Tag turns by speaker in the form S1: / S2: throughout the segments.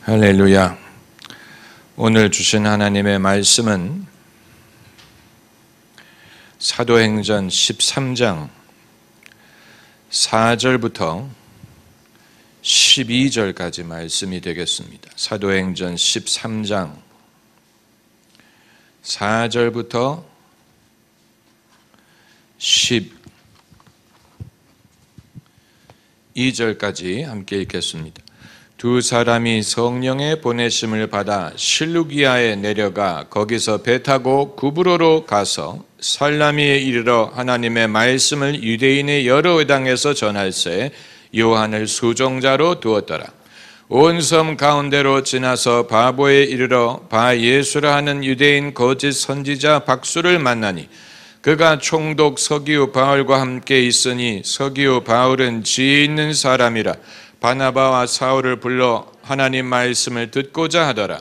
S1: 할렐루야. 오늘 주신 하나님의 말씀은 사도행전 13장 4절부터 12절까지 말씀이 되겠습니다. 사도행전 13장 4절부터 12절까지 함께 읽겠습니다. 두 사람이 성령의 보내심을 받아 실루기아에 내려가 거기서 배 타고 구브로로 가서 살라미에 이르러 하나님의 말씀을 유대인의 여러 회당에서 전할새 요한을 수종자로 두었더라. 온 섬 가운데로 지나서 바보에 이르러 바 예수라 하는 유대인 거짓 선지자 박수를 만나니 그가 총독 서기오 바울과 함께 있으니 서기오 바울은 지혜 있는 사람이라 바나바와 사울을 불러 하나님 말씀을 듣고자 하더라.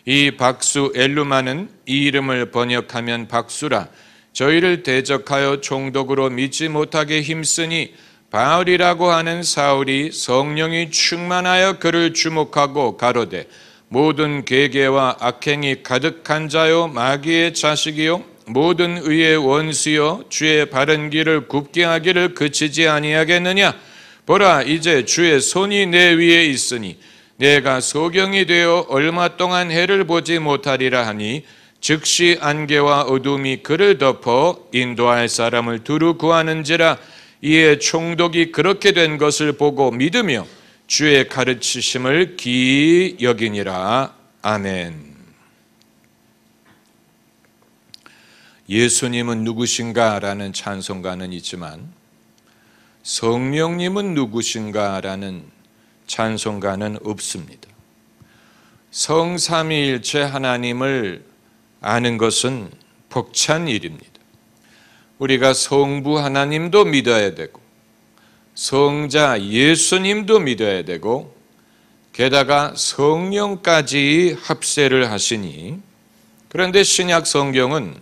S1: 이 박수 엘루마는 이 이름을 번역하면 박수라. 저희를 대적하여 총독으로 믿지 못하게 힘쓰니 바울이라고 하는 사울이 성령이 충만하여 그를 주목하고 가로되 모든 괴계와 악행이 가득한 자요 마귀의 자식이요 모든 의의 원수요 주의 바른 길을 굽게 하기를 그치지 아니하겠느냐. 보라, 이제 주의 손이 내 위에 있으니 내가 소경이 되어 얼마 동안 해를 보지 못하리라 하니 즉시 안개와 어둠이 그를 덮어 인도할 사람을 두루 구하는지라. 이에 총독이 그렇게 된 것을 보고 믿으며 주의 가르치심을 기이 여기니라. 아멘. 예수님은 누구신가? 라는 찬송가는 있지만 성령님은 누구신가? 라는 찬송가는 없습니다. 성삼위일체 하나님을 아는 것은 벅찬 일입니다. 우리가 성부 하나님도 믿어야 되고 성자 예수님도 믿어야 되고 게다가 성령까지 합세를 하시니, 그런데 신약 성경은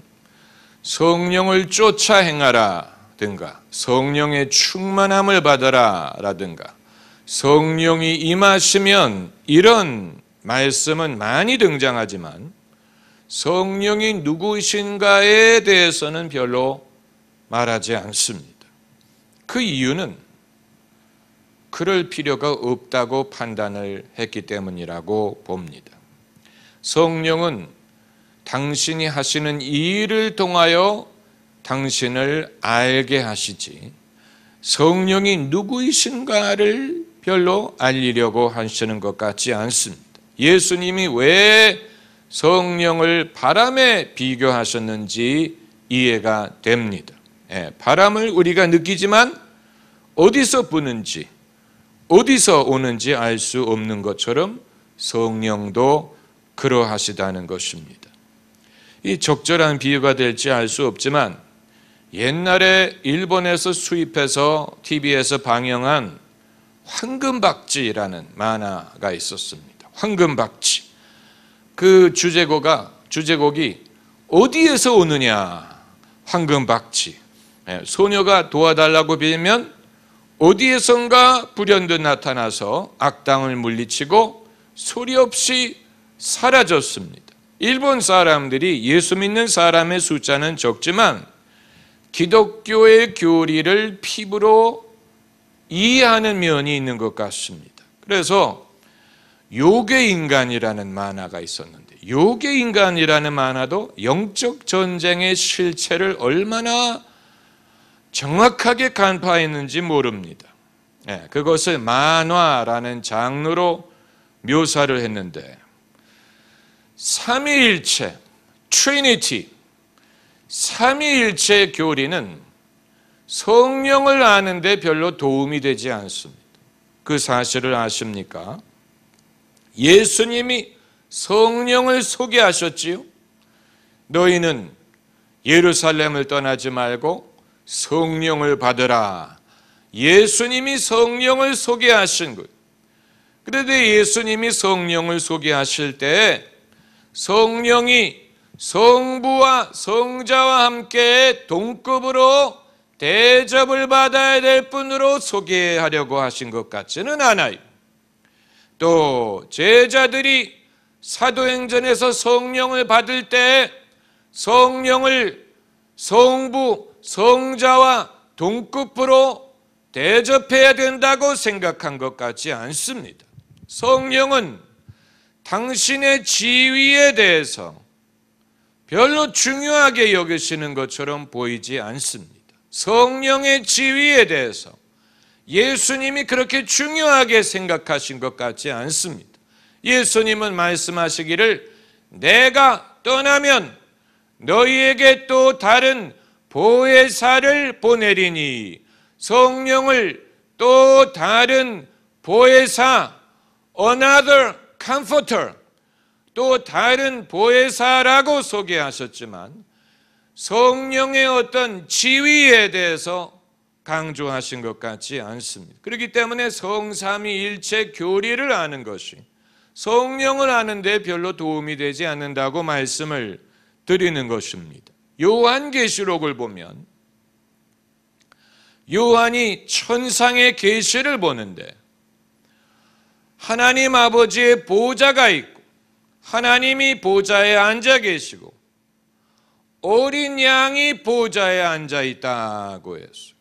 S1: 성령을 쫓아 행하라 든가 성령의 충만함을 받아라 라든가 성령이 임하시면 이런 말씀은 많이 등장하지만 성령이 누구신가에 대해서는 별로 말하지 않습니다. 그 이유는 그럴 필요가 없다고 판단을 했기 때문이라고 봅니다. 성령은 당신이 하시는 일을 통하여 당신을 알게 하시지 성령이 누구이신가를 별로 알리려고 하시는 것 같지 않습니다. 예수님이 왜 성령을 바람에 비교하셨는지 이해가 됩니다. 바람을 우리가 느끼지만 어디서 부는지 어디서 오는지 알 수 없는 것처럼 성령도 그러하시다는 것입니다. 이 적절한 비유가 될지 알 수 없지만 옛날에 일본에서 수입해서 TV에서 방영한 황금박쥐라는 만화가 있었습니다. 황금박쥐. 그 주제곡이 어디에서 오느냐? 황금박쥐. 소녀가 도와달라고 빌면 어디에선가 불현듯 나타나서 악당을 물리치고 소리 없이 사라졌습니다. 일본 사람들이 예수 믿는 사람의 숫자는 적지만 기독교의 교리를 피부로 이해하는 면이 있는 것 같습니다. 그래서 요괴인간이라는 만화가 있었는데 요괴인간이라는 만화도 영적 전쟁의 실체를 얼마나 정확하게 간파했는지 모릅니다. 그것을 만화라는 장르로 묘사를 했는데 삼위일체, 트리니티, 삼위일체 교리는 성령을 아는데 별로 도움이 되지 않습니다. 그 사실을 아십니까? 예수님이 성령을 소개하셨지요. 너희는 예루살렘을 떠나지 말고 성령을 받으라. 예수님이 성령을 소개하신 것. 그런데 예수님이 성령을 소개하실 때 성령이 성부와 성자와 함께 동급으로 대접을 받아야 될 분으로 소개하려고 하신 것 같지는 않아요. 또 제자들이 사도행전에서 성령을 받을 때 성령을 성부, 성자와 동급으로 대접해야 된다고 생각한 것 같지 않습니다. 성령은 당신의 지위에 대해서 별로 중요하게 여기시는 것처럼 보이지 않습니다. 성령의 지위에 대해서 예수님이 그렇게 중요하게 생각하신 것 같지 않습니다. 예수님은 말씀하시기를 내가 떠나면 너희에게 또 다른 보혜사를 보내리니, 성령을 또 다른 보혜사, another comforter, 또 다른 보혜사라고 소개하셨지만 성령의 어떤 지위에 대해서 강조하신 것 같지 않습니다. 그렇기 때문에 성삼위일체 교리를 아는 것이 성령을 아는 데 별로 도움이 되지 않는다고 말씀을 드리는 것입니다. 요한계시록을 보면 요한이 천상의 계시를 보는데 하나님 아버지의 보좌가 있고 하나님이 보좌에 앉아 계시고 어린 양이 보좌에 앉아 있다고 했어요.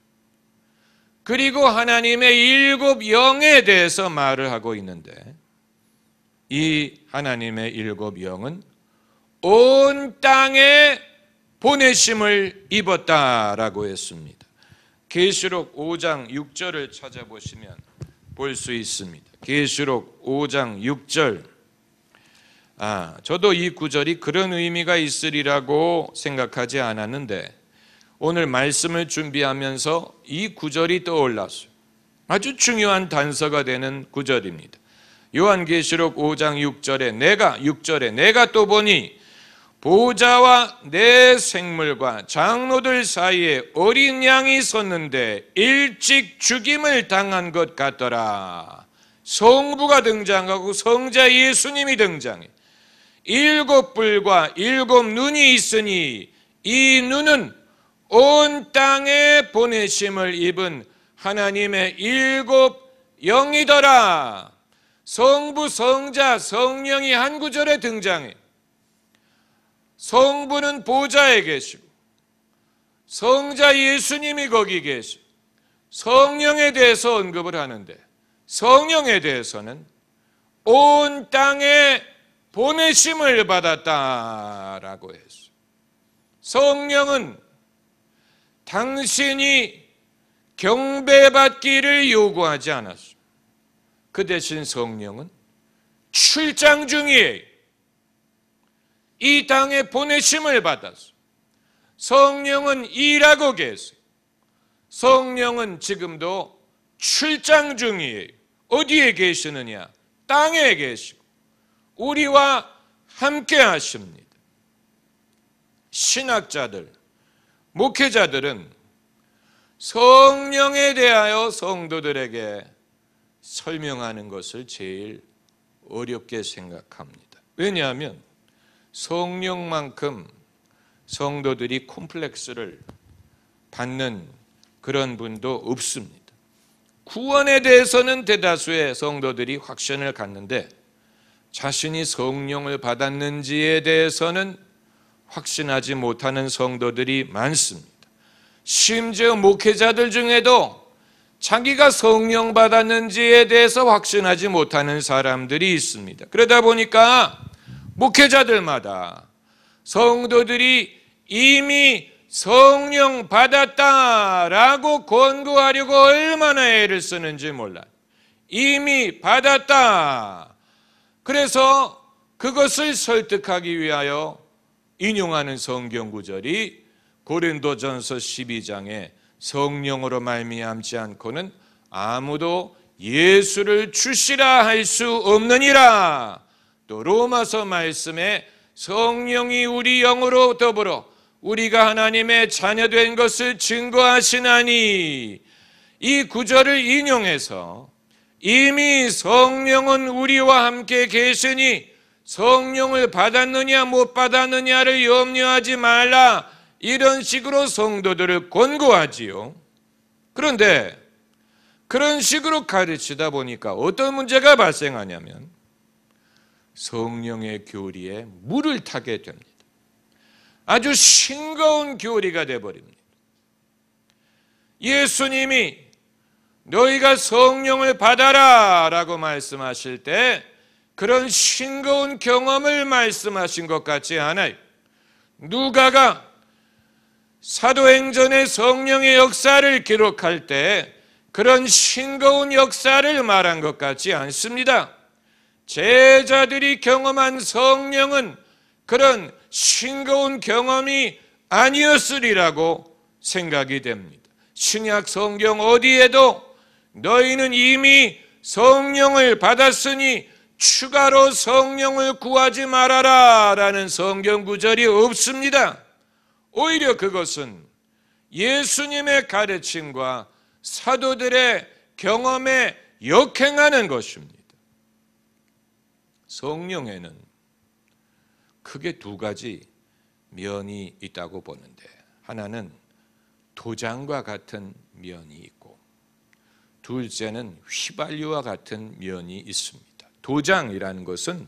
S1: 그리고 하나님의 일곱 영에 대해서 말을 하고 있는데 이 하나님의 일곱 영은 온 땅에 보내심을 입었다라고 했습니다. 계시록 5장 6절을 찾아보시면 볼 수 있습니다. 계시록 5장 6절. 저도 이 구절이 그런 의미가 있으리라고 생각하지 않았는데 오늘 말씀을 준비하면서 이 구절이 떠올랐어요. 아주 중요한 단서가 되는 구절입니다. 요한계시록 5장 6절에 내가 또 보니 보좌와 내 생물과 장로들 사이에 어린 양이 섰는데 일찍 죽임을 당한 것 같더라. 성부가 등장하고 성자 예수님이 등장해. 일곱 뿔과 일곱 눈이 있으니 이 눈은 온 땅에 보내심을 입은 하나님의 일곱 영이더라. 성부, 성자, 성령이 한 구절에 등장해. 성부는 보좌에 계시고 성자 예수님이 거기 계시고 성령에 대해서 언급을 하는데 성령에 대해서는 온 땅에 보내심을 받았다라고 했어요. 성령은 당신이 경배받기를 요구하지 않았어요. 그 대신 성령은 출장 중이에요. 이 땅에 보내심을 받았어요. 성령은 일하고 계세요. 성령은 지금도 출장 중이에요. 어디에 계시느냐? 땅에 계시고 우리와 함께 하십니다. 신학자들, 목회자들은 성령에 대하여 성도들에게 설명하는 것을 제일 어렵게 생각합니다. 왜냐하면 성령만큼 성도들이 콤플렉스를 받는 그런 분도 없습니다. 구원에 대해서는 대다수의 성도들이 확신을 갖는데 자신이 성령을 받았는지에 대해서는 확신하지 못하는 성도들이 많습니다. 심지어 목회자들 중에도 자기가 성령 받았는지에 대해서 확신하지 못하는 사람들이 있습니다. 그러다 보니까 목회자들마다 성도들이 이미 성령 받았다라고 권고하려고 얼마나 애를 쓰는지 몰라요. 이미 받았다. 그래서 그것을 설득하기 위하여 인용하는 성경 구절이 고린도전서 12장에 성령으로 말미암지 않고는 아무도 예수를 주시라 할 수 없느니라. 또 로마서 말씀에 성령이 우리 영으로 더불어 우리가 하나님의 자녀된 것을 증거하시나니, 이 구절을 인용해서 이미 성령은 우리와 함께 계시니 성령을 받았느냐 못 받았느냐를 염려하지 말라, 이런 식으로 성도들을 권고하지요. 그런데 그런 식으로 가르치다 보니까 어떤 문제가 발생하냐면 성령의 교리에 물을 타게 됩니다. 아주 싱거운 교리가 되어버립니다. 예수님이 너희가 성령을 받아라 라고 말씀하실 때 그런 싱거운 경험을 말씀하신 것 같지 않아요. 누가가 사도행전의 성령의 역사를 기록할 때 그런 싱거운 역사를 말한 것 같지 않습니다. 제자들이 경험한 성령은 그런 싱거운 경험이 아니었으리라고 생각이 됩니다. 신약 성경 어디에도 너희는 이미 성령을 받았으니 추가로 성령을 구하지 말아라 라는 성경 구절이 없습니다. 오히려 그것은 예수님의 가르침과 사도들의 경험에 역행하는 것입니다. 성령에는 크게 두 가지 면이 있다고 보는데, 하나는 도장과 같은 면이 있고 둘째는 휘발유와 같은 면이 있습니다. 도장이라는 것은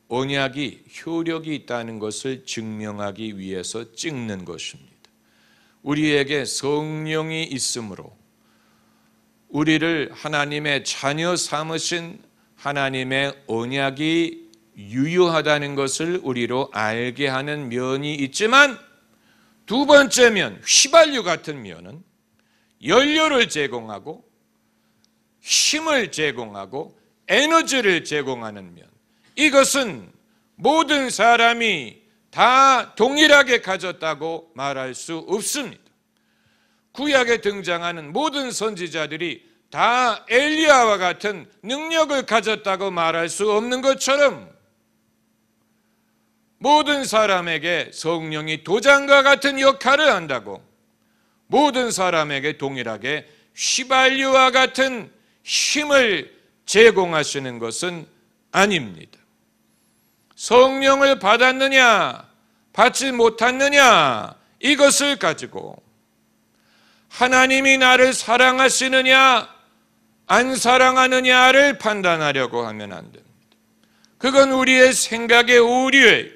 S1: 언약이 효력이 있다는 것을 증명하기 위해서 찍는 것입니다. 우리에게 성령이 있으므로 우리를 하나님의 자녀 삼으신 하나님의 언약이 유효하다는 것을 우리로 알게 하는 면이 있지만, 두 번째 면, 휘발유 같은 면은 연료를 제공하고 힘을 제공하고 에너지를 제공하는 면, 이것은 모든 사람이 다 동일하게 가졌다고 말할 수 없습니다. 구약에 등장하는 모든 선지자들이 다 엘리야와 같은 능력을 가졌다고 말할 수 없는 것처럼 모든 사람에게 성령이 도장과 같은 역할을 한다고 모든 사람에게 동일하게 휘발유와 같은 힘을 제공하시는 것은 아닙니다. 성령을 받았느냐 받지 못했느냐 이것을 가지고 하나님이 나를 사랑하시느냐 안 사랑하느냐를 판단하려고 하면 안 됩니다. 그건 우리의 생각의 오류예요.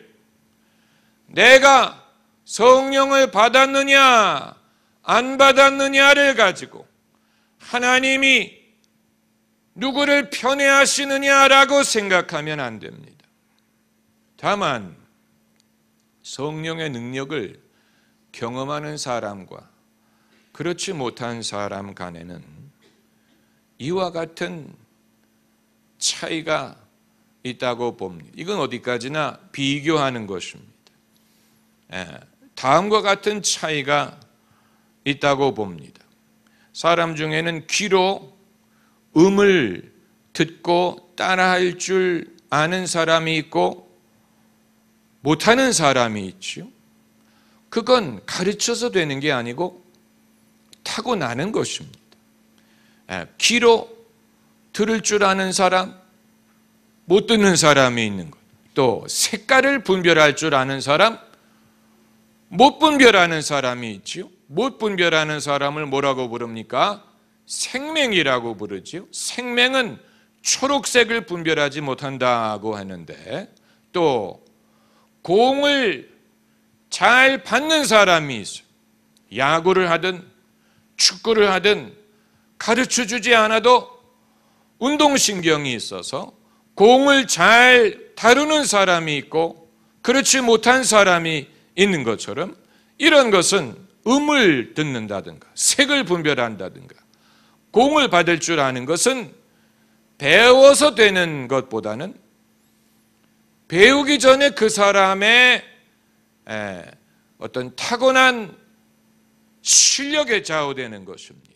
S1: 내가 성령을 받았느냐 안 받았느냐를 가지고 하나님이 누구를 편애하시느냐라고 생각하면 안 됩니다. 다만 성령의 능력을 경험하는 사람과 그렇지 못한 사람 간에는 이와 같은 차이가 있다고 봅니다. 이건 어디까지나 비교하는 것입니다. 다음과 같은 차이가 있다고 봅니다. 사람 중에는 귀로 음을 듣고 따라할 줄 아는 사람이 있고 못하는 사람이 있지요. 그건 가르쳐서 되는 게 아니고 타고나는 것입니다. 귀로 들을 줄 아는 사람, 못 듣는 사람이 있는 것. 또 색깔을 분별할 줄 아는 사람, 못 분별하는 사람이 있지요. 못 분별하는 사람을 뭐라고 부릅니까? 생맹이라고 부르지요. 생맹은 초록색을 분별하지 못한다고 하는데, 또 공을 잘 받는 사람이 있어요. 야구를 하든 축구를 하든 가르쳐주지 않아도 운동신경이 있어서 공을 잘 다루는 사람이 있고 그렇지 못한 사람이 있는 것처럼, 이런 것은 음을 듣는다든가 색을 분별한다든가 공을 받을 줄 아는 것은 배워서 되는 것보다는 배우기 전에 그 사람의 어떤 타고난 실력에 좌우되는 것입니다.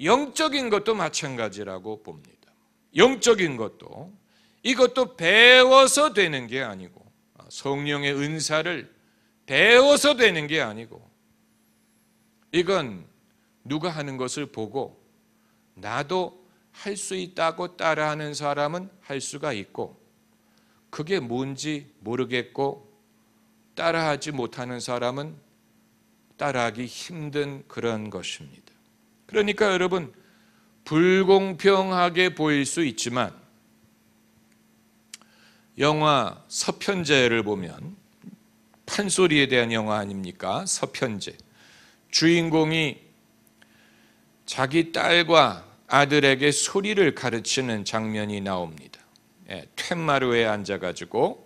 S1: 영적인 것도 마찬가지라고 봅니다. 영적인 것도 이것도 배워서 되는 게 아니고, 성령의 은사를 배워서 되는 게 아니고, 이건 누가 하는 것을 보고 나도 할 수 있다고 따라하는 사람은 할 수가 있고, 그게 뭔지 모르겠고 따라하지 못하는 사람은 따라하기 힘든 그런 것입니다. 그러니까 여러분, 불공평하게 보일 수 있지만 영화 서편제를 보면, 판소리에 대한 영화 아닙니까? 서편제. 주인공이 자기 딸과 아들에게 소리를 가르치는 장면이 나옵니다. 툇마루에 앉아가지고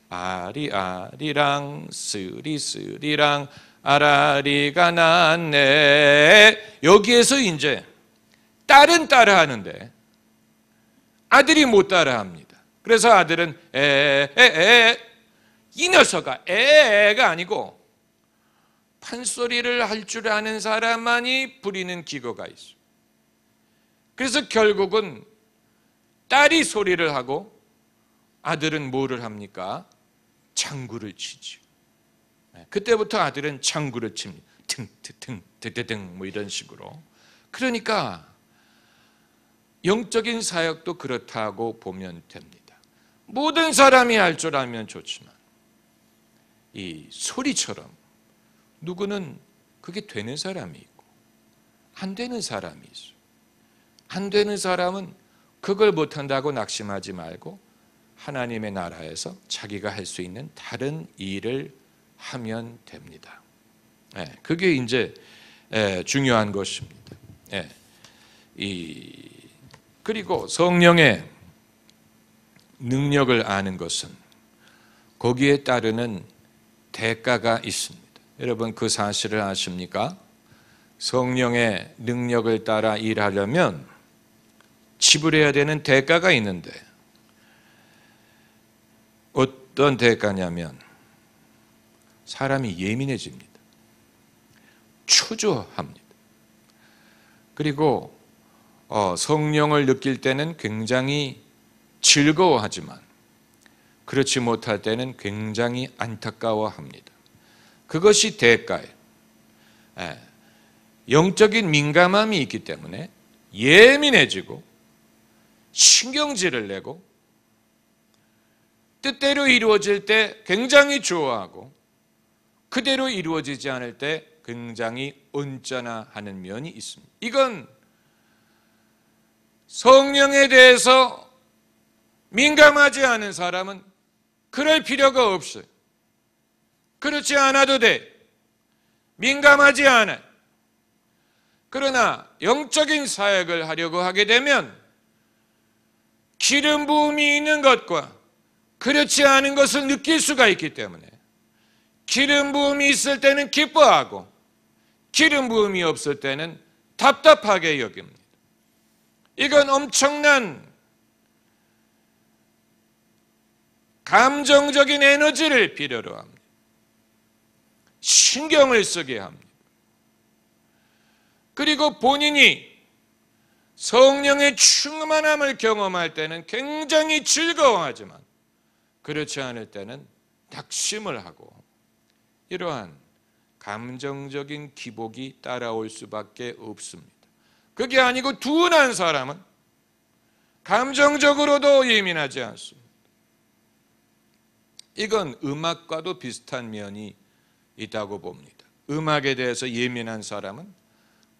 S1: 아리아리랑 쓰리쓰리랑 아라리가 났네. 여기에서 이제 딸은 따라하는데 아들이 못 따라합니다. 그래서 아들은 에에에, 이 녀석아, 에가 아니고 판소리를 할 줄 아는 사람만이 부리는 기거가 있어. 그래서 결국은 딸이 소리를 하고 아들은 뭐를 합니까? 장구를 치죠. 그때부터 아들은 장구를 칩니다. 등등등 드드등 뭐 이런 식으로. 그러니까 영적인 사역도 그렇다고 보면 됩니다. 모든 사람이 할 줄 알면 좋지만 이 소리처럼 누구는 그게 되는 사람이 있고 안 되는 사람이 있어요. 안 되는 사람은 그걸 못한다고 낙심하지 말고 하나님의 나라에서 자기가 할 수 있는 다른 일을 하면 됩니다. 그게 이제 중요한 것입니다. 그리고 성령의 능력을 아는 것은 거기에 따르는 대가가 있습니다. 여러분 그 사실을 아십니까? 성령의 능력을 따라 일하려면 지불해야 되는 대가가 있는데 어떤 대가냐면 사람이 예민해집니다. 초조합니다. 그리고 성령을 느낄 때는 굉장히 즐거워하지만 그렇지 못할 때는 굉장히 안타까워합니다. 그것이 대가예요. 영적인 민감함이 있기 때문에 예민해지고 신경질을 내고 뜻대로 이루어질 때 굉장히 좋아하고 그대로 이루어지지 않을 때 굉장히 언짢아하는 면이 있습니다. 이건 성령에 대해서 민감하지 않은 사람은 그럴 필요가 없어요. 그렇지 않아도 돼. 민감하지 않아요. 그러나 영적인 사역을 하려고 하게 되면 기름 부음이 있는 것과 그렇지 않은 것을 느낄 수가 있기 때문에 기름 부음이 있을 때는 기뻐하고 기름 부음이 없을 때는 답답하게 여깁니다. 이건 엄청난 감정적인 에너지를 필요로 합니다. 신경을 쓰게 합니다. 그리고 본인이 성령의 충만함을 경험할 때는 굉장히 즐거워하지만 그렇지 않을 때는 낙심을 하고 이러한 감정적인 기복이 따라올 수밖에 없습니다. 그게 아니고 둔한 사람은 감정적으로도 예민하지 않습니다. 이건 음악과도 비슷한 면이 있다고 봅니다. 음악에 대해서 예민한 사람은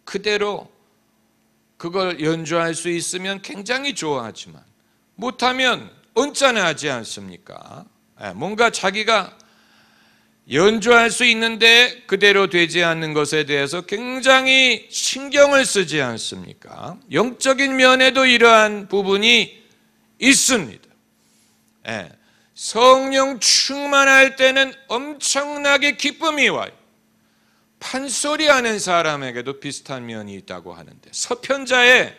S1: 그대로 그걸 연주할 수 있으면 굉장히 좋아하지만 못하면 언짢아하지 않습니까? 뭔가 자기가 연주할 수 있는데 그대로 되지 않는 것에 대해서 굉장히 신경을 쓰지 않습니까? 영적인 면에도 이러한 부분이 있습니다. 성령 충만할 때는 엄청나게 기쁨이 와요. 판소리하는 사람에게도 비슷한 면이 있다고 하는데 서편자에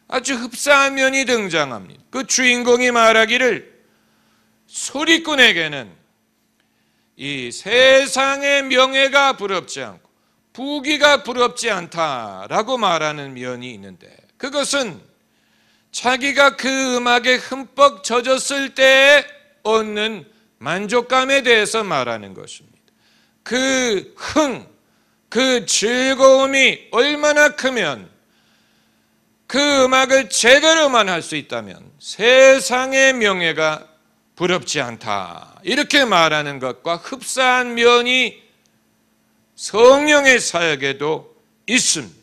S1: 아주 흡사한 면이 등장합니다. 그 주인공이 말하기를 소리꾼에게는 이 세상의 명예가 부럽지 않고 부귀가 부럽지 않다라고 말하는 면이 있는데 그것은 자기가 그 음악에 흠뻑 젖었을 때 얻는 만족감에 대해서 말하는 것입니다. 그 그 즐거움이 얼마나 크면 그 음악을 제대로만 할 수 있다면 세상의 명예가 부럽지 않다. 이렇게 말하는 것과 흡사한 면이 성령의 사역에도 있습니다.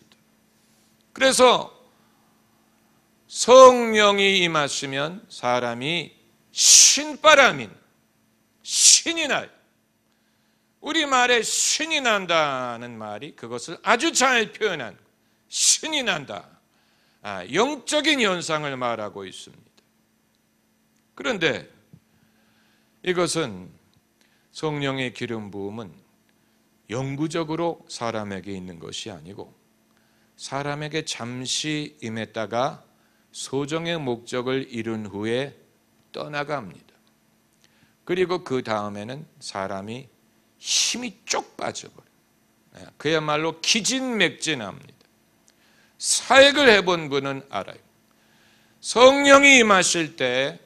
S1: 그래서 성령이 임하시면 사람이 신바람인 신이 나요. 우리말에 신이 난다는 말이 그것을 아주 잘 표현한 신이 난다. 영적인 현상을 말하고 있습니다. 그런데 이것은 성령의 기름 부음은 영구적으로 사람에게 있는 것이 아니고 사람에게 잠시 임했다가 소정의 목적을 이룬 후에 떠나갑니다. 그리고 그 다음에는 사람이 힘이 쪽 빠져버려요. 그야말로 기진맥진합니다. 사역을 해본 분은 알아요. 성령이 임하실 때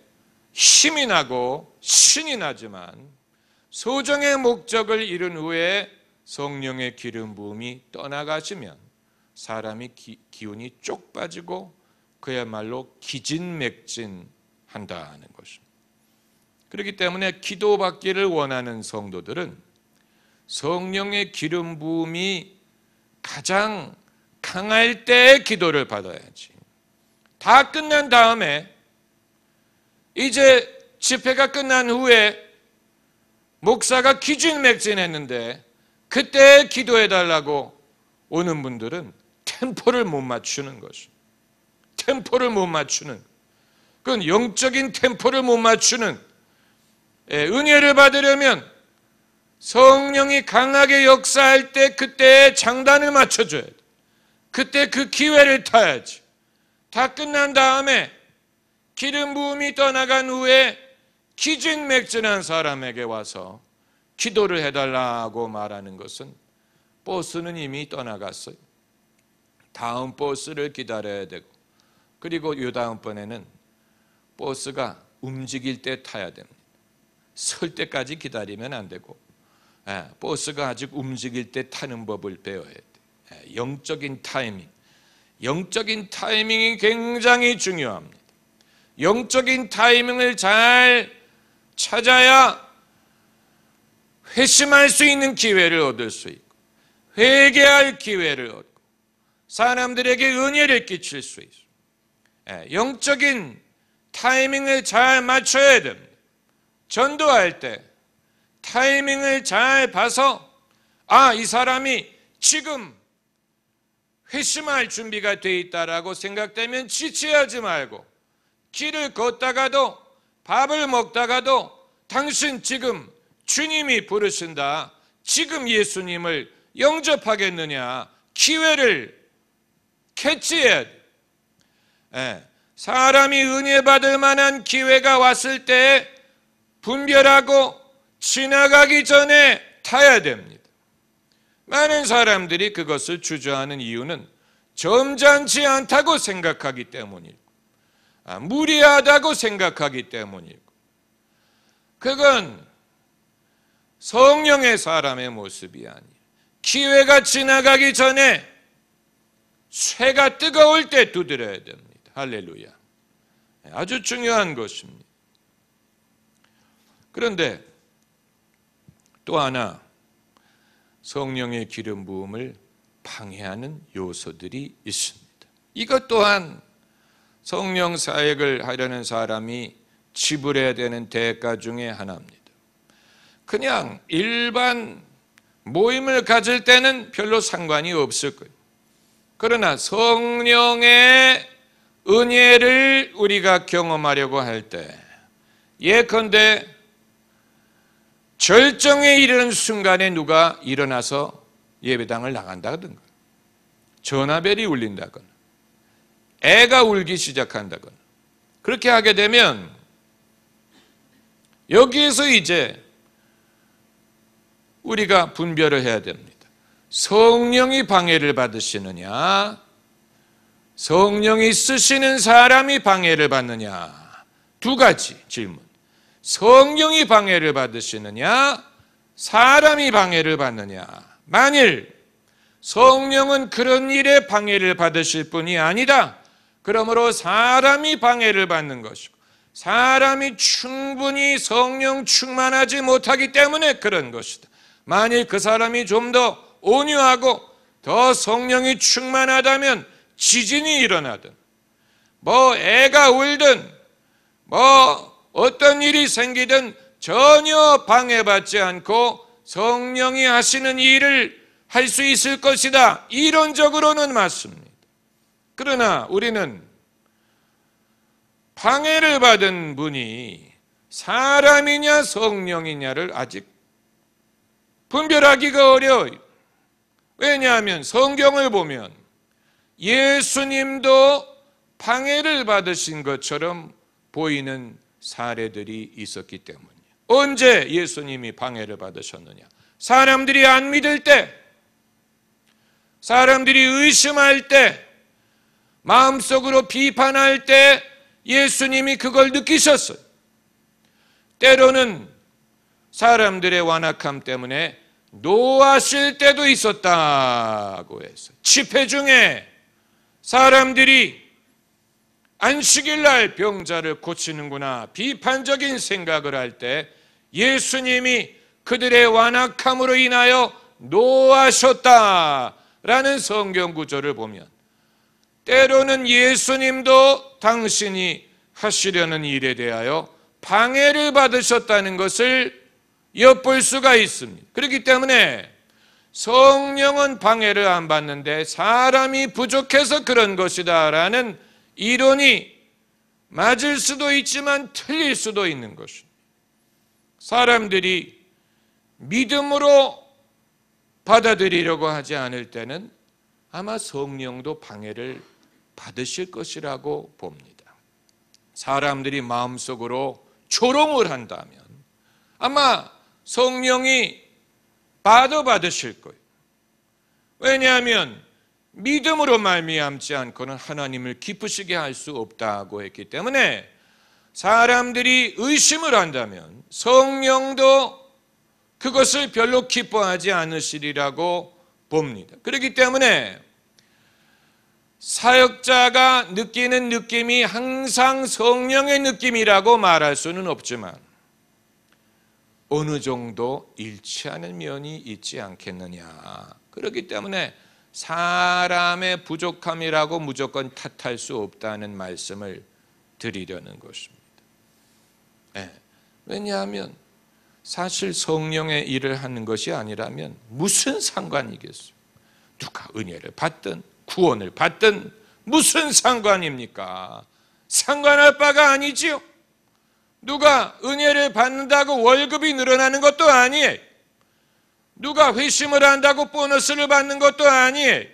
S1: 힘이 나고 신이 나지만 소정의 목적을 이룬 후에 성령의 기름 부음이 떠나가시면 사람이 기운이 쪽 빠지고 그야말로 기진맥진한다는 것입니다. 그렇기 때문에 기도받기를 원하는 성도들은 성령의 기름 부음이 가장 강할 때 기도를 받아야지. 다 끝난 다음에 이제 집회가 끝난 후에 목사가 기진맥진했는데 그때 기도해달라고 오는 분들은 템포를 못 맞추는 것입니다. 템포를 못 맞추는, 그건 영적인 템포를 못 맞추는, 은혜를 받으려면 성령이 강하게 역사할 때 그때 장단을 맞춰줘야 돼. 그때 그 기회를 타야지. 다 끝난 다음에 기름 부음이 떠나간 후에 기진맥진한 사람에게 와서 기도를 해달라고 말하는 것은 버스는 이미 떠나갔어요. 다음 버스를 기다려야 되고, 그리고 이 다음번에는 버스가 움직일 때 타야 됩니다. 설 때까지 기다리면 안 되고, 버스가 아직 움직일 때 타는 법을 배워야 돼. 영적인 타이밍, 영적인 타이밍이 굉장히 중요합니다. 영적인 타이밍을 잘 찾아야 회심할 수 있는 기회를 얻을 수 있고 회개할 기회를 얻고 사람들에게 은혜를 끼칠 수 있어요. 영적인 타이밍을 잘 맞춰야 됩니다. 전도할 때 타이밍을 잘 봐서 이 사람이 지금 회심할 준비가 돼 있다라고 생각되면 지체하지 말고 길을 걷다가도 밥을 먹다가도 당신 지금 주님이 부르신다. 지금 예수님을 영접하겠느냐. 기회를 캐치해야 돼. 사람이 은혜 받을 만한 기회가 왔을 때 분별하고 지나가기 전에 타야 됩니다. 많은 사람들이 그것을 주저하는 이유는 점잖지 않다고 생각하기 때문이고 무리하다고 생각하기 때문이고 그건 성령의 사람의 모습이 아니에요. 기회가 지나가기 전에 쇠가 뜨거울 때 두드려야 됩니다. 할렐루야. 아주 중요한 것입니다. 그런데 또 하나 성령의 기름 부음을 방해하는 요소들이 있습니다. 이것 또한 성령 사역을 하려는 사람이 지불해야 되는 대가 중에 하나입니다. 그냥 일반 모임을 가질 때는 별로 상관이 없을 거예요. 그러나 성령의 은혜를 우리가 경험하려고 할 때 예컨대 절정에 이르는 순간에 누가 일어나서 예배당을 나간다든가 전화벨이 울린다거나 애가 울기 시작한다거나 그렇게 하게 되면 여기에서 이제 우리가 분별을 해야 됩니다. 성령이 방해를 받으시느냐 성령이 쓰시는 사람이 방해를 받느냐 두 가지 질문. 성령이 방해를 받으시느냐 사람이 방해를 받느냐. 만일 성령은 그런 일에 방해를 받으실 분이 아니다. 그러므로 사람이 방해를 받는 것이고 사람이 충분히 성령 충만하지 못하기 때문에 그런 것이다. 만일 그 사람이 좀 더 온유하고 더 성령이 충만하다면 지진이 일어나든 뭐 애가 울든 뭐 어떤 일이 생기든 전혀 방해받지 않고 성령이 하시는 일을 할 수 있을 것이다. 이론적으로는 맞습니다. 그러나 우리는 방해를 받은 분이 사람이냐 성령이냐를 아직 분별하기가 어려워요. 왜냐하면 성경을 보면 예수님도 방해를 받으신 것처럼 보이는 사례들이 있었기 때문이에요. 언제 예수님이 방해를 받으셨느냐? 사람들이 안 믿을 때, 사람들이 의심할 때, 마음속으로 비판할 때 예수님이 그걸 느끼셨어요. 때로는 사람들의 완악함 때문에 노하실 때도 있었다고 해서 집회 중에 사람들이 안식일날 병자를 고치는구나 비판적인 생각을 할 때 예수님이 그들의 완악함으로 인하여 노하셨다라는 성경 구절을 보면 때로는 예수님도 당신이 하시려는 일에 대하여 방해를 받으셨다는 것을 엿볼 수가 있습니다. 그렇기 때문에 성령은 방해를 안 받는데 사람이 부족해서 그런 것이다 라는 이론이 맞을 수도 있지만 틀릴 수도 있는 것입니다. 사람들이 믿음으로 받아들이려고 하지 않을 때는 아마 성령도 방해를 받으실 것이라고 봅니다. 사람들이 마음속으로 조롱을 한다면 아마 성령이 받으실 거예요. 왜냐하면 믿음으로 말미암지 않고는 하나님을 기쁘시게 할 수 없다고 했기 때문에 사람들이 의심을 한다면 성령도 그것을 별로 기뻐하지 않으시리라고 봅니다. 그렇기 때문에 사역자가 느끼는 느낌이 항상 성령의 느낌이라고 말할 수는 없지만 어느 정도 일치하는 면이 있지 않겠느냐. 그렇기 때문에 사람의 부족함이라고 무조건 탓할 수 없다는 말씀을 드리려는 것입니다. 네. 왜냐하면 사실 성령의 일을 하는 것이 아니라면 무슨 상관이겠어요? 누가 은혜를 받든 구원을 받든 무슨 상관입니까? 상관할 바가 아니지요. 누가 은혜를 받는다고 월급이 늘어나는 것도 아니에요. 누가 회심을 한다고 보너스를 받는 것도 아니에요.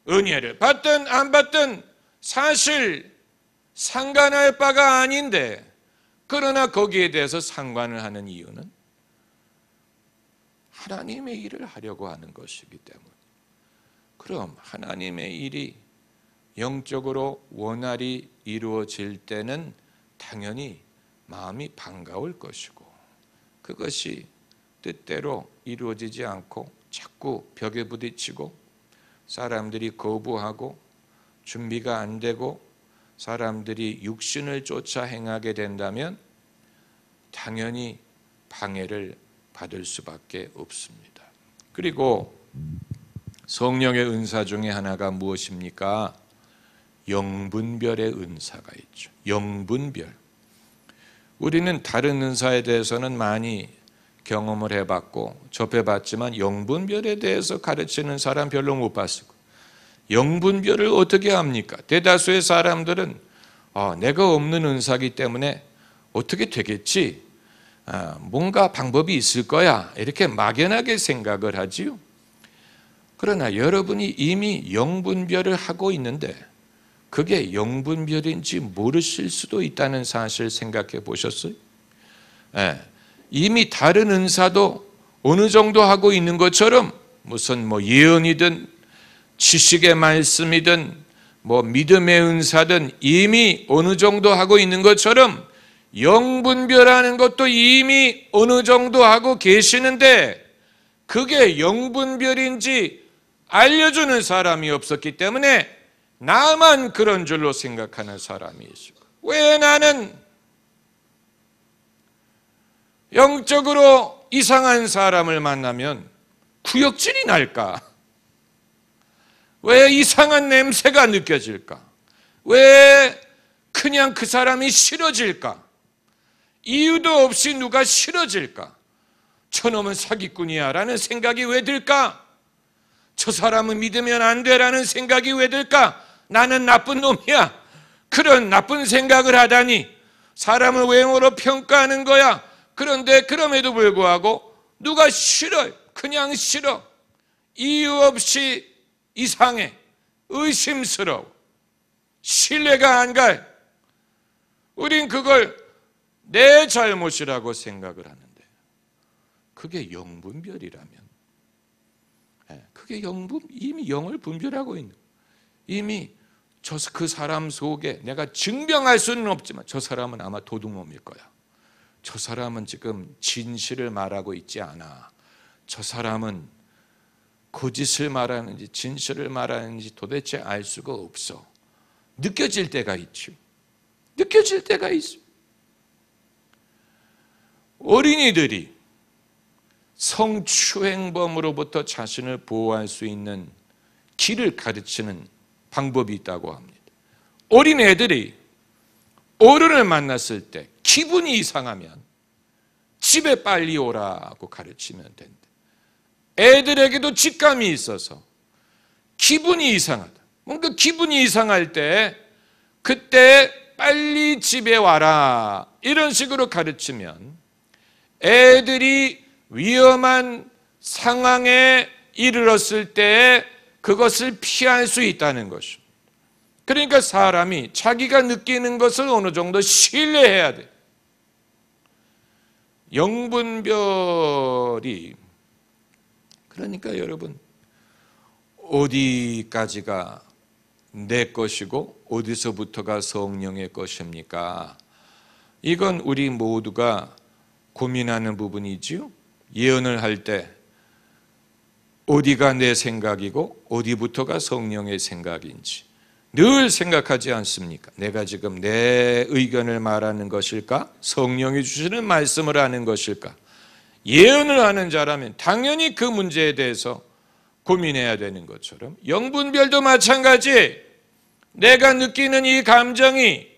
S1: 은혜를 받든 안 받든 사실 상관할 바가 아닌데 그러나 거기에 대해서 상관을 하는 이유는 하나님의 일을 하려고 하는 것이기 때문에 그럼 하나님의 일이 영적으로 원활히 이루어질 때는 당연히 마음이 반가울 것이고 그것이 뜻대로 이루어지지 않고 자꾸 벽에 부딪히고 사람들이 거부하고 준비가 안 되고 사람들이 육신을 쫓아 행하게 된다면 당연히 방해를 받을 수밖에 없습니다. 그리고 성령의 은사 중에 하나가 무엇입니까? 영분별의 은사가 있죠. 영분별. 우리는 다른 은사에 대해서는 많이 경험을 해봤고 접해봤지만 영분별에 대해서 가르치는 사람 별로 못 봤어요. 영분별을 어떻게 합니까? 대다수의 사람들은 내가 없는 은사이기 때문에 어떻게 되겠지? 뭔가 방법이 있을 거야 이렇게 막연하게 생각을 하지요. 그러나 여러분이 이미 영분별을 하고 있는데 그게 영분별인지 모르실 수도 있다는 사실 생각해 보셨어요? 이미 다른 은사도 어느 정도 하고 있는 것처럼 무슨 예언이든 지식의 말씀이든 믿음의 은사든 이미 어느 정도 하고 있는 것처럼 영분별하는 것도 이미 어느 정도 하고 계시는데 그게 영분별인지 알려주는 사람이 없었기 때문에 나만 그런 줄로 생각하는 사람이 있고 왜 나는 영적으로 이상한 사람을 만나면 구역질이 날까? 왜 이상한 냄새가 느껴질까? 왜 그냥 그 사람이 싫어질까? 이유도 없이 누가 싫어질까? 저놈은 사기꾼이야 라는 생각이 왜 들까? 저 사람은 믿으면 안 돼라는 생각이 왜 들까? 나는 나쁜 놈이야. 그런 나쁜 생각을 하다니 사람을 외모로 평가하는 거야. 그런데 그럼에도 불구하고 누가 싫어요. 그냥 싫어. 이유 없이 이상해. 의심스러워. 신뢰가 안 가요. 우린 그걸 내 잘못이라고 생각을 하는데 그게 영분별이라면, 그게 이미 영을 분별하고 있는, 이미 그 사람 속에 내가 증명할 수는 없지만 저 사람은 아마 도둑놈일 거야. 저 사람은 지금 진실을 말하고 있지 않아. 저 사람은 거짓을 말하는지 진실을 말하는지 도대체 알 수가 없어. 느껴질 때가 있죠. 느껴질 때가 있어. 어린이들이 성추행범으로부터 자신을 보호할 수 있는 길을 가르치는 방법이 있다고 합니다. 어린애들이 어른을 만났을 때 기분이 이상하면 집에 빨리 오라고 가르치면 된대. 애들에게도 직감이 있어서 기분이 이상하다. 뭔가 기분이 이상할 때 그때 빨리 집에 와라. 이런 식으로 가르치면 애들이 위험한 상황에 이르렀을 때 그것을 피할 수 있다는 것입니다. 그러니까 사람이 자기가 느끼는 것을 어느 정도 신뢰해야 돼. 영분별이, 그러니까 여러분, 어디까지가 내 것이고 어디서부터가 성령의 것입니까? 이건 우리 모두가 고민하는 부분이지요. 예언을 할 때 어디가 내 생각이고 어디부터가 성령의 생각인지 늘 생각하지 않습니까? 내가 지금 내 의견을 말하는 것일까? 성령이 주시는 말씀을 하는 것일까? 예언을 하는 자라면 당연히 그 문제에 대해서 고민해야 되는 것처럼 영분별도 마찬가지. 내가 느끼는 이 감정이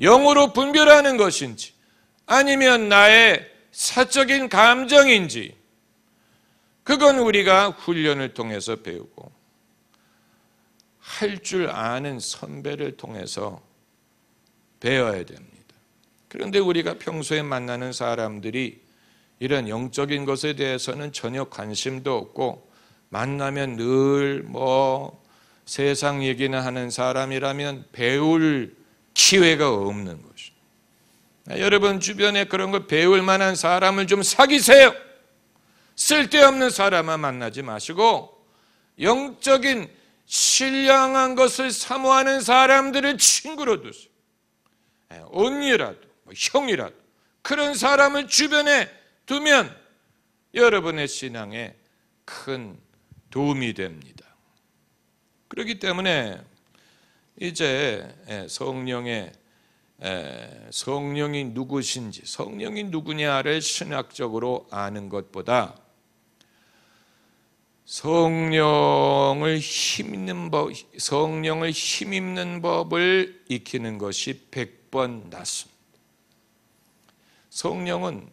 S1: 영으로 분별하는 것인지 아니면 나의 사적인 감정인지, 그건 우리가 훈련을 통해서 배우고 할 줄 아는 선배를 통해서 배워야 됩니다. 그런데 우리가 평소에 만나는 사람들이 이런 영적인 것에 대해서는 전혀 관심도 없고, 만나면 늘 세상 얘기나 하는 사람이라면 배울 기회가 없는 것입니다. 여러분 주변에 그런 걸 배울 만한 사람을 좀 사귀세요. 쓸데없는 사람만 만나지 마시고 영적인 신령한 것을 사모하는 사람들을 친구로 두세요. 언니라도 형이라도 그런 사람을 주변에 두면 여러분의 신앙에 큰 도움이 됩니다. 그렇기 때문에 이제 성령이 누구신지, 성령이 누구냐를 신학적으로 아는 것보다 성령을 힘입는 법을 익히는 것이 100번 낫습니다. 성령은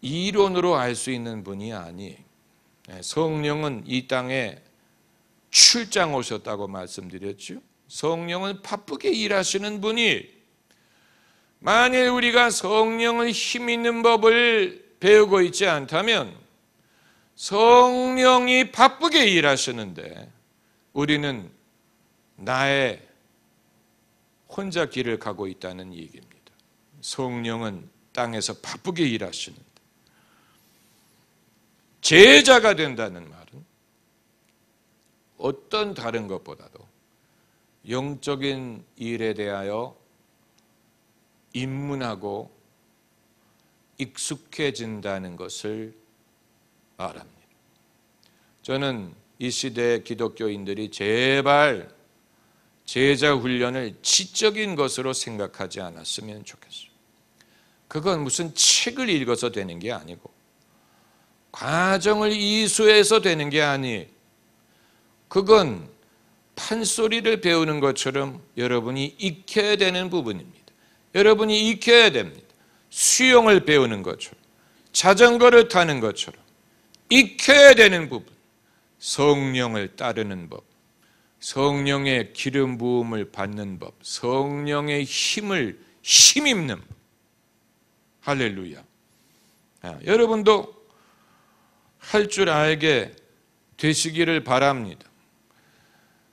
S1: 이론으로 알 수 있는 분이 아니에요. 성령은 이 땅에 출장 오셨다고 말씀드렸죠. 성령은 바쁘게 일하시는 분이, 만일 우리가 성령을 힘있는 법을 배우고 있지 않다면 성령이 바쁘게 일하시는데 우리는 나의 혼자 길을 가고 있다는 얘기입니다. 성령은 땅에서 바쁘게 일하시는데, 제자가 된다는 말은 어떤 다른 것보다도 영적인 일에 대하여 입문하고 익숙해진다는 것을 말합니다. 저는 이 시대의 기독교인들이 제발 제자 훈련을 지적인 것으로 생각하지 않았으면 좋겠어요. 그건 무슨 책을 읽어서 되는 게 아니고 과정을 이수해서 되는 게 아니에요. 그건 판소리를 배우는 것처럼 여러분이 익혀야 되는 부분입니다. 여러분이 익혀야 됩니다. 수영을 배우는 것처럼, 자전거를 타는 것처럼 익혀야 되는 부분, 성령을 따르는 법, 성령의 기름 부음을 받는 법, 성령의 힘을 힘입는 법. 할렐루야. 여러분도 할 줄 알게 되시기를 바랍니다.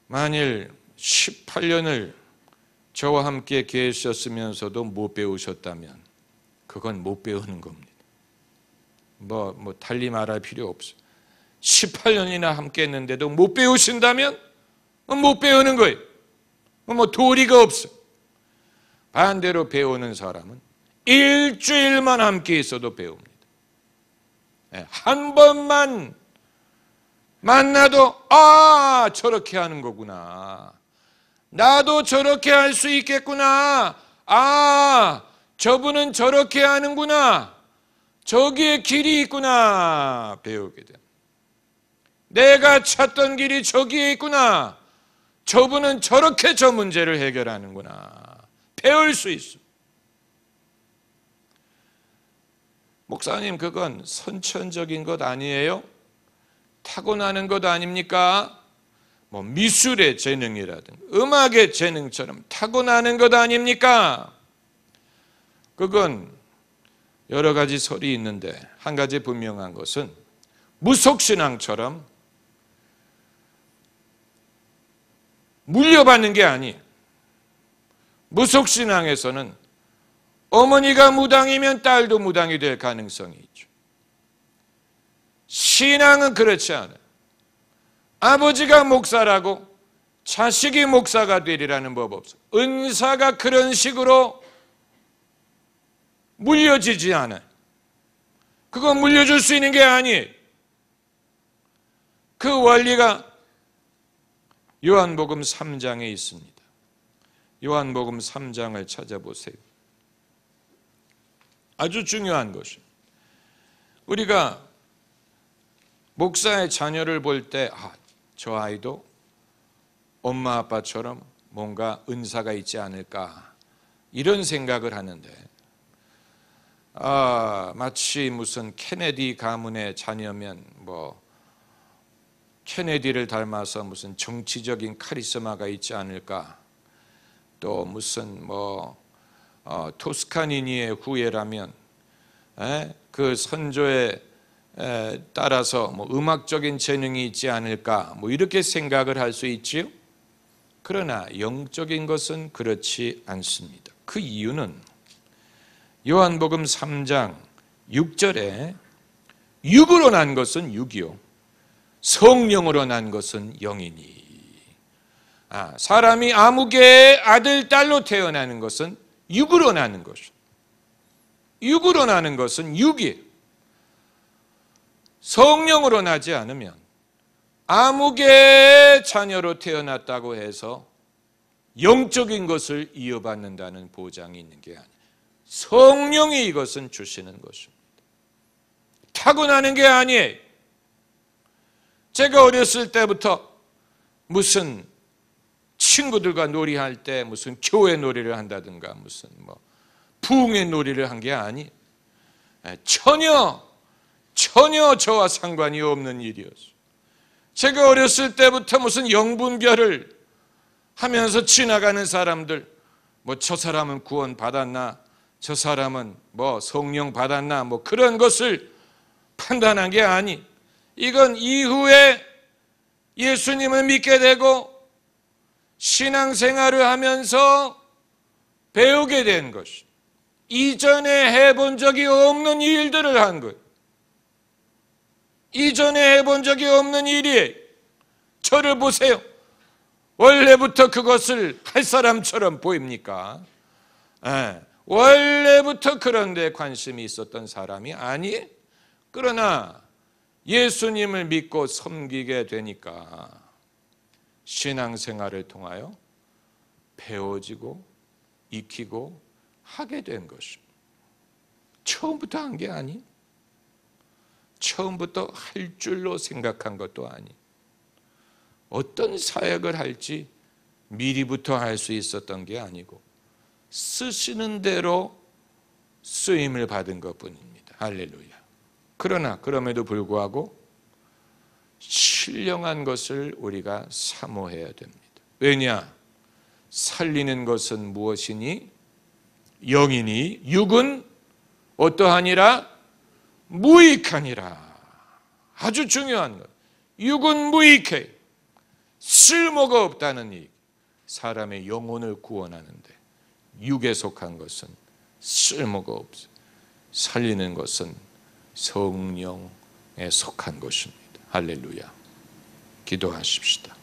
S1: 만일 18년을 저와 함께 계셨으면서도 못 배우셨다면 그건 못 배우는 겁니다. 뭐 달리 말할 필요 없어요. 18년이나 함께 했는데도 못 배우신다면 못 배우는 거예요. 뭐 도리가 없어요. 반대로 배우는 사람은 일주일만 함께 있어도 배웁니다. 한 번만 만나도 저렇게 하는 거구나. 나도 저렇게 할 수 있겠구나. 저분은 저렇게 하는구나. 저기에 길이 있구나. 배우게 됩니다. 내가 찾던 길이 저기에 있구나. 저분은 저렇게 저 문제를 해결하는구나. 배울 수 있어. 목사님, 그건 선천적인 것 아니에요? 타고나는 것 아닙니까? 뭐 미술의 재능이라든가 음악의 재능처럼 타고나는 것 아닙니까? 그건 여러 가지 설이 있는데 한 가지 분명한 것은 무속신앙처럼 물려받는 게 아니에요. 무속신앙에서는 어머니가 무당이면 딸도 무당이 될 가능성이 있죠. 신앙은 그렇지 않아요. 아버지가 목사라고 자식이 목사가 되리라는 법 없어요. 은사가 그런 식으로 물려지지 않아요. 그거 물려줄 수 있는 게 아니에요. 그 원리가 요한복음 3장에 있습니다. 요한복음 3장을 찾아보세요. 아주 중요한 것입니다. 우리가 목사의 자녀를 볼 때 저 아이도 엄마 아빠처럼 뭔가 은사가 있지 않을까 이런 생각을 하는데 마치 무슨 케네디 가문의 자녀면 뭐 케네디를 닮아서 무슨 정치적인 카리스마가 있지 않을까, 또 무슨 토스카니니의 후예라면 그 선조에 따라서 뭐 음악적인 재능이 있지 않을까, 뭐 이렇게 생각을 할 수 있지요. 그러나 영적인 것은 그렇지 않습니다. 그 이유는 요한복음 3장 6절에 육으로 난 것은 육이요 성령으로 난 것은 영이니. 사람이 아무개의 아들 딸로 태어나는 것은 육으로 나는 것이요 육으로 나는 것은 육이에요. 성령으로 나지 않으면 아무개의 자녀로 태어났다고 해서 영적인 것을 이어받는다는 보장이 있는 게 아니에요. 성령이 이것은 주시는 것입니다. 타고나는 게 아니에요. 제가 어렸을 때부터 무슨 친구들과 놀이할 때 무슨 교회 놀이를 한다든가 무슨 부흥의 놀이를 한 게 아니에요. 전혀 저와 상관이 없는 일이었어요. 제가 어렸을 때부터 무슨 영분별을 하면서 지나가는 사람들, 저 사람은 구원 받았나, 저 사람은 성령 받았나, 그런 것을 판단한 게 아니. 이건 이후에 예수님을 믿게 되고 신앙생활을 하면서 배우게 된 것이, 이전에 해본 적이 없는 일들을 한 거예요. 이전에 해본 적이 없는 일이에요. 저를 보세요. 원래부터 그것을 할 사람처럼 보입니까? 원래부터 그런 데 관심이 있었던 사람이 아니에요. 그러나 예수님을 믿고 섬기게 되니까 신앙생활을 통하여 배워지고 익히고 하게 된 것입니다. 처음부터 한 게 아니에요. 처음부터 할 줄로 생각한 것도 아니에요. 어떤 사역을 할지 미리부터 할 수 있었던 게 아니고 쓰시는 대로 쓰임을 받은 것뿐입니다. 할렐루야. 그러나 그럼에도 불구하고 신령한 것을 우리가 사모해야 됩니다. 왜냐? 살리는 것은 무엇이니? 영이니 육은 어떠하니라? 무익하니라. 아주 중요한 것. 육은 무익해. 쓸모가 없다는 이 사람의 영혼을 구원하는데 육에 속한 것은 쓸모가 없어요. 살리는 것은 성령에 속한 것입니다. 할렐루야. 기도하십시다.